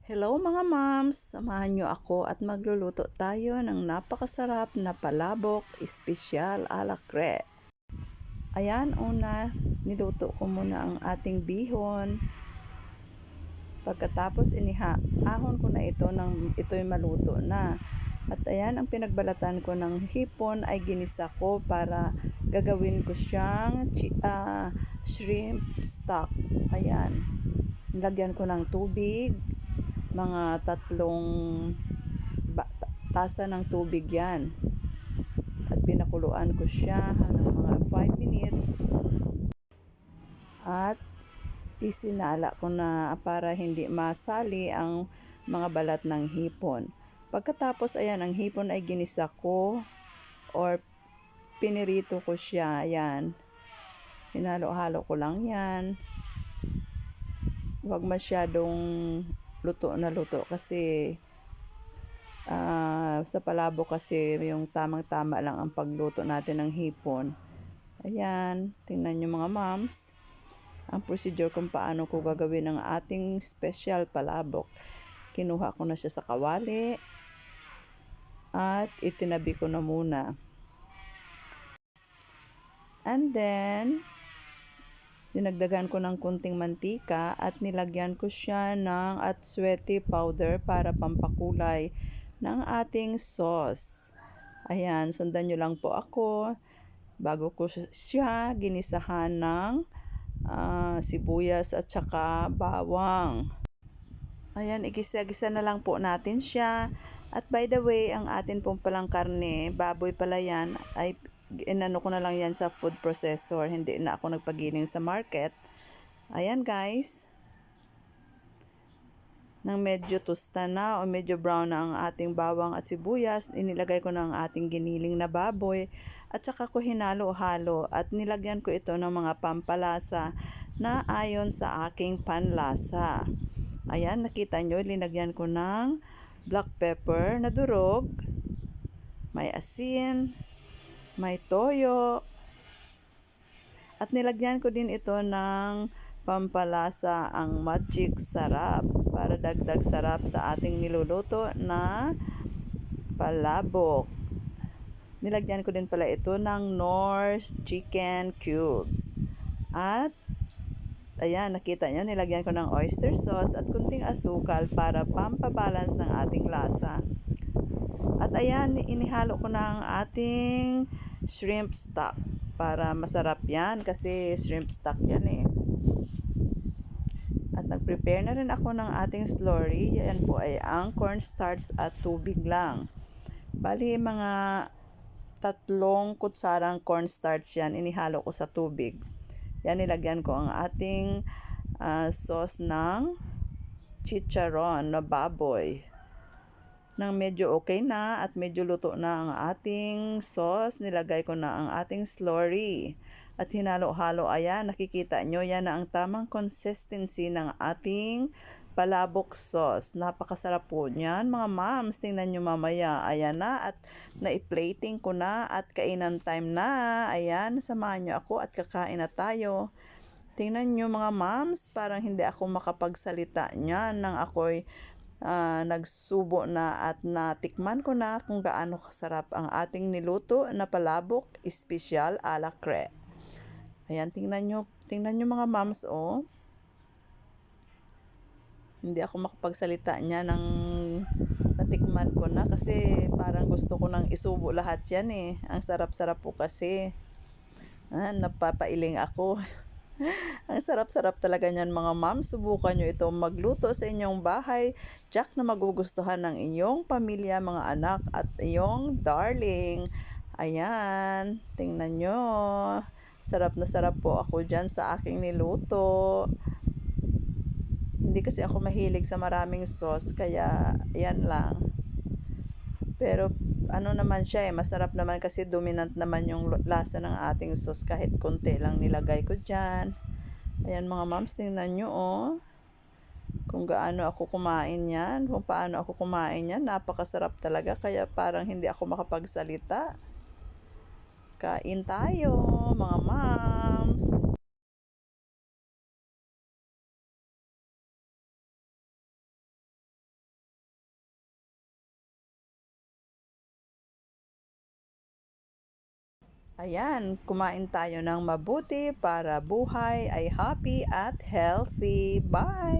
Hello mga moms! Samahan niyo ako at magluluto tayo ng napakasarap na palabok espesyal ala cre. Ayan, una, niluto ko muna ang ating bihon. Pagkatapos ahon ko na ito nang ito'y maluto na. At ayan, ang pinagbalatan ko ng hipon ay ginisa ko para gagawin ko siyang shrimp stock. Ayan, nilagyan ko ng tubig, mga tatlong tasa ng tubig yan. At pinakuluan ko siya ng mga 5 minutes. At isinala ko na para hindi masali ang mga balat ng hipon. Pagkatapos, ayan, ang hipon ay ginisa ko or pinirito ko siya. Ayan, hinalo-halo ko lang yan. Huwag masyadong luto na luto kasi sa palabok kasi yung tamang-tama lang ang pagluto natin ng hipon. Ayan, tingnan nyo mga moms ang procedure kung paano ko gagawin ang ating special palabok. Kinuha ko na siya sa kawali at itinabi ko na muna. And then dinagdagan ko ng kunting mantika at nilagyan ko siya ng atsuete powder para pampakulay ng ating sauce. Ayan, sundan nyo lang po ako. Bago ko siya ginisahan ng sibuyas at saka bawang. Ayan, igisa-gisa na lang po natin siya. At by the way, ang atin pong palang karne, baboy pala yan, ay inano ko na lang yan sa food processor. Hindi na ako nagpagiling sa market. Ayan guys. Nang medyo tosta na o medyo brown na ang ating bawang at sibuyas, inilagay ko na ang ating giniling na baboy at saka ko hinalo-halo at nilagyan ko ito ng mga pampalasa na ayon sa aking panlasa. Ayan, nakita nyo, linagyan ko ng black pepper na durog, may asin, may toyo, at nilagyan ko din ito ng pampalasa ang magic sarap para dagdag sarap sa ating niluluto na palabok. Nilagyan ko din pala ito ng North chicken cubes. At ayan, nakita nyo, nilagyan ko ng oyster sauce at kunting asukal para pampabalance ng ating lasa. At ayan, inihalo ko na ang ating shrimp stock para masarap yan kasi shrimp stock yan eh. At nag-prepare na rin ako ng ating slurry. Yan po ay ang cornstarch at tubig lang. Bali, mga 3 kutsarang cornstarch yan, inihalo ko sa tubig. Yan, nilagyan ko ang ating sauce ng chicharon na baboy. Nang medyo okay na at medyo luto na ang ating sauce, nilagay ko na ang ating slurry. At hinalo-halo, ayan, nakikita nyo, yan na ang tamang consistency ng ating palabok sauce. Napakasarap po niyan, mga moms. Tingnan nyo mamaya. Ayan na, at na-plating ko na at kainan time na. Ayan, samahan nyo ako at kakain na tayo. Tingnan nyo mga moms, parang hindi ako makapagsalita niyan nang ako'y nagsubo na at natikman ko na kung gaano kasarap ang ating niluto na palabok espesyal ala cre. Ayan, tingnan nyo mga moms, oh. Hindi ako makapagsalita niya nang natikman ko na kasi parang gusto ko nang isubo lahat yan eh. Ang sarap-sarap po kasi. Napapailing ako. Ang sarap-sarap talaga niyan mga ma'am. Subukan nyo ito magluto sa inyong bahay. Jack na magugustuhan ng inyong pamilya, mga anak at iyong darling. Ayan, tingnan nyo. Sarap na sarap po ako dyan sa aking niluto. Hindi kasi ako mahilig sa maraming sauce, kaya yan lang. Pero ano naman siya eh, masarap naman kasi dominant naman yung lasa ng ating sauce kahit konti lang nilagay ko dyan. Ayan mga moms, tingnan nyo oh. Kung gaano ako kumain yan, kung paano ako kumain yan, napakasarap talaga kaya parang hindi ako makapagsalita. Kain tayo mga moms. Ayan, kumain tayo ng mabuti para buhay ay happy at healthy. Bye!